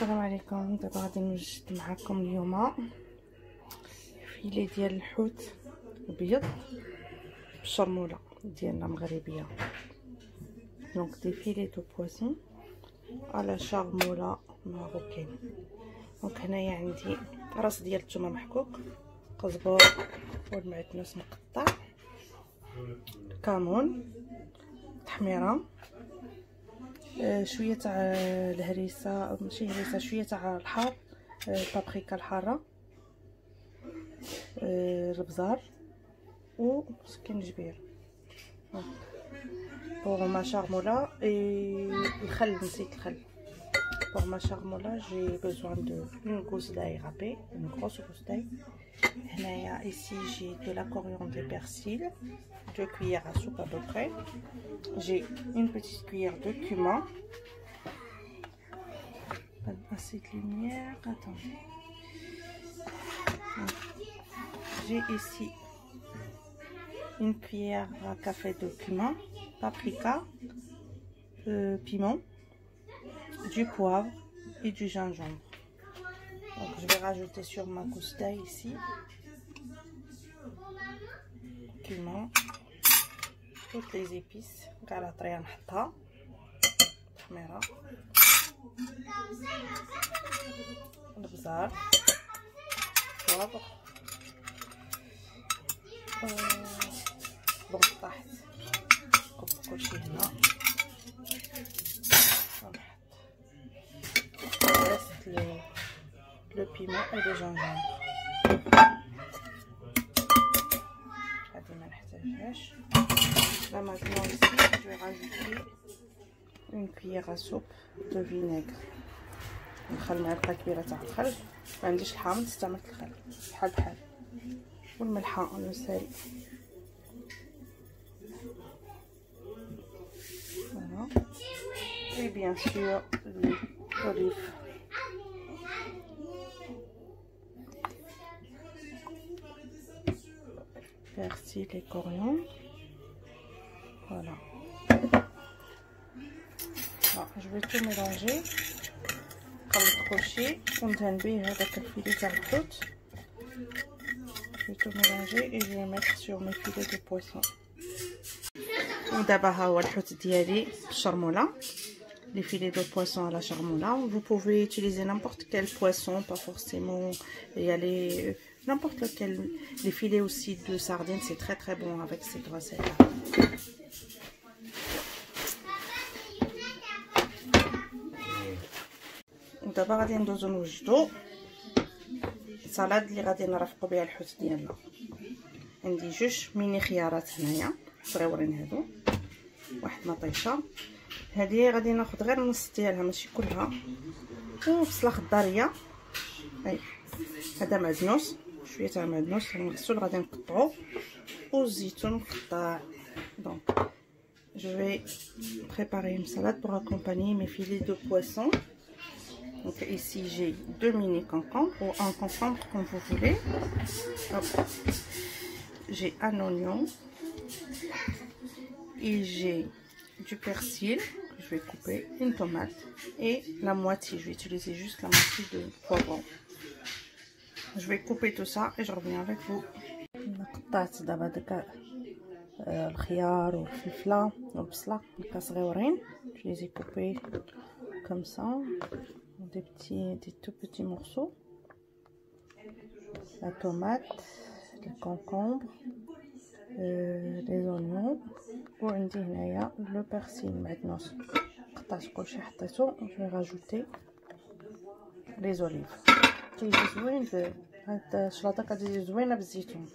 السلام عليكم. دابا غادي نوجد معكم اليوم فيلي ديال الحوت الابيض بالشرموله ديالنا مغربيه. دونك دي فيلي دو بواسون على شارموله ماروكين. دونك هنايا عندي راس ديال الثومه محكوك، قزبر والمعدنوس مقطع، كمون، تحميره، شويه تاع الهريسه، ماشي هريسه، شويه تاع الحار، بابريكا الحاره، البزار وسكينجبير. بور ما شارمولا الخل، نسيت الخل. Pour ma charmola, j'ai besoin d'une gousse d'ail râpée, une grosse gousse d'ail. Ici, j'ai de la coriandre et persil, 2 cuillères à soupe à peu près. J'ai une petite cuillère de cumin. Pas assez de lumière, attendez. J'ai ici une cuillère à café de cumin, paprika, piment, du poivre et du gingembre. Donc je vais rajouter sur ma gousse d'ail ici cumin, toutes les épices, galatriya نحطها، تحميره، البزار، poivre. دونك طاحت نكب كلشي هنا. Le piment et le gingembre. Là maintenant ici je vais rajouter une cuillère à soupe de vinaigre. ندخل معلقه كبيره تاع الخل، ما عنديش الحامض استعملت الخل بحال بحال، والملحه والسال. Voilà. Et bien sûr l'olive. Persil et coriandre. Voilà. Alors, je vais tout mélanger. نخلط كلشي وندهن به هذاك الفيلي تاع الحوت. Je vais tout mélanger et je vais mettre sur mes filets de poisson. ودابا ها هو الحوت ديالي بالشرموله. Les filets de poisson à la charmoula. Vous pouvez utiliser n'importe quel poisson, pas forcément. Il y a n'importe lequel. Les filets aussi de sardines, c'est très très bon avec cette recette. ودابا غادي ندوزو نوجدو السلطه اللي غادي نرافقو بها الحوت ديالنا. عندي جوج ميني خيارات هنايا صغيورين، هادو واحد مطيشه، هذه غادي ناخذ غير النص ديالها ماشي كلها، وبصله خضاريه. اي هذا معدنوس، شويه تاع معدنوس غنغسلو غادي نقطعو، والزيتون مقطع. دونك je vais préparer une salade pour accompagner mes filets de poisson. Donc ici j'ai 2 mini concombres ou un concombre comme vous voulez. J'ai un oignon et j'ai du persil que je vais couper, une tomate et la moitié, je vais utiliser juste la moitié de poivron. Je vais couper tout ça et je reviens avec vous. قطعت دابا داك الخيار والفلفله والبصله هكا صغيورين. Je les ai coupés comme ça, des tout petits morceaux. La tomate, le concombre, les oignons. وعندي هنايا لو بيرسيل معدنوس قطعت كلشي حطيته. je vais rajouter les olives. تيجي زوين هاد الشلاطه، كتجي زوينه بالزيتون.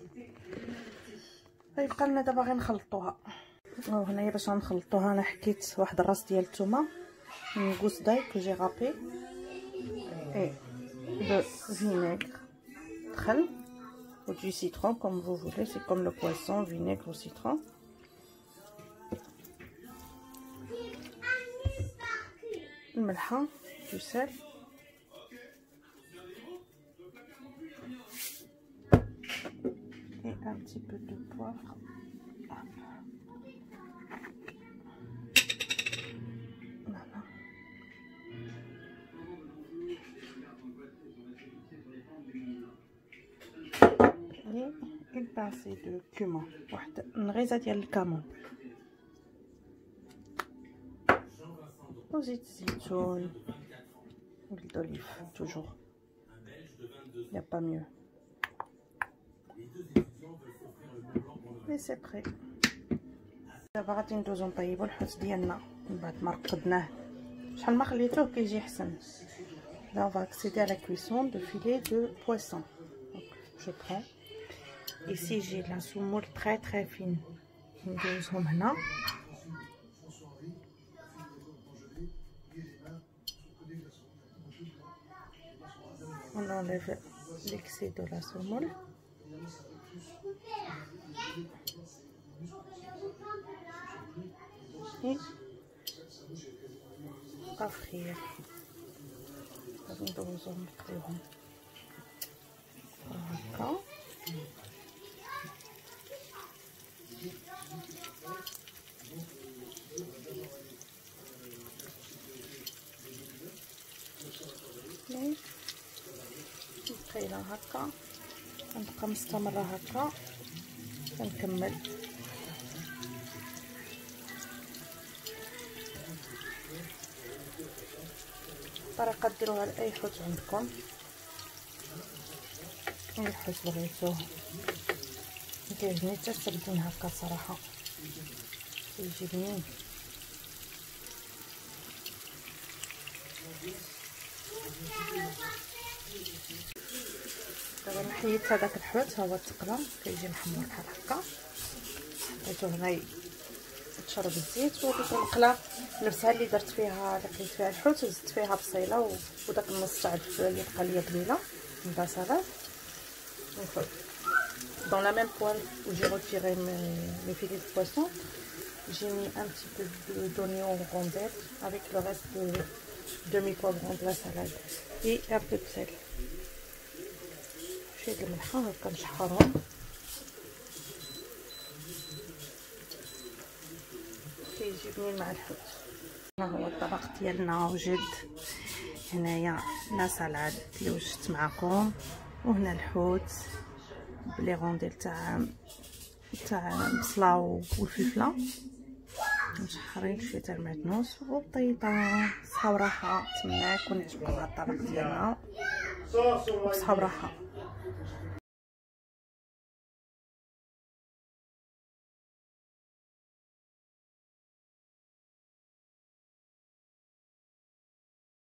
غيبقى لنا دابا غير نخلطوها. وهنايا باش غنخلطوها انا حكيت واحد الراس ديال الثومه، une gousse d'ail que j'ai râpé et de vinaigre, خل ou du citron comme vous voulez, c'est comme le poisson, vinaigre ou citron. الملحه، du sel et un petit peu de poivre. Voilà. باسي دو كومون، واحد النغيزه ديال الكمون وزيت الزيتون ولد اوليف توجور يا با ميو. اي سي بري. دابا غادي ندوزو نطيبو الحوت ديالنا من بعد ما رقدناه. شحال ما خليتوه كيجي حسن. Là on va accéder à la cuisson de filet de poisson. Donc, je prends. Ici j'ai la semoule très fine. ندوزهم هنا. On enlève l'excès de la semoule. Et à frire. غادي ندوزهم نقليوهم هكا. بقينا هكا غنبقى مستمره هكا ونكمل. طريقه ديروها لاي حوت عندكم، اي حوت بغيتوه. كيعجبني حتى السردين هكا صراحه كيجي بنين. دابا نحيدت هذاك الحوت، ها هو التقله كيجي محمر بحال هكا. حطيتو هنا تشرب الزيت، وديك المقله نفسها اللي درت فيها اللي قليت فيها الحوت وزدت فيها بصيله وداك النص تاع الفلفله اللي بقى ليا قبيله من بصلات. Dans la même poêle où j'ai retiré mes filets de poisson, j'ai mis un petit peu d'oignon en rondelles avec le reste de demi-poivron de la salade et un peu de sel. شويه الملحه هكا نشحرهم. كيجي بنين مع الحوت. ها هو الطبق ديالنا وجد. هنايا لا سالاد اللي وجدت معكم، وهنا الحوت بلي غونديل تاع البصله والفلفله مشحرين، شويه تاع المعدنوس وبطيطه. صحه وراحه، نتمنى يكون عجبكم هذا الطبق ديالنا. صحه وراحه.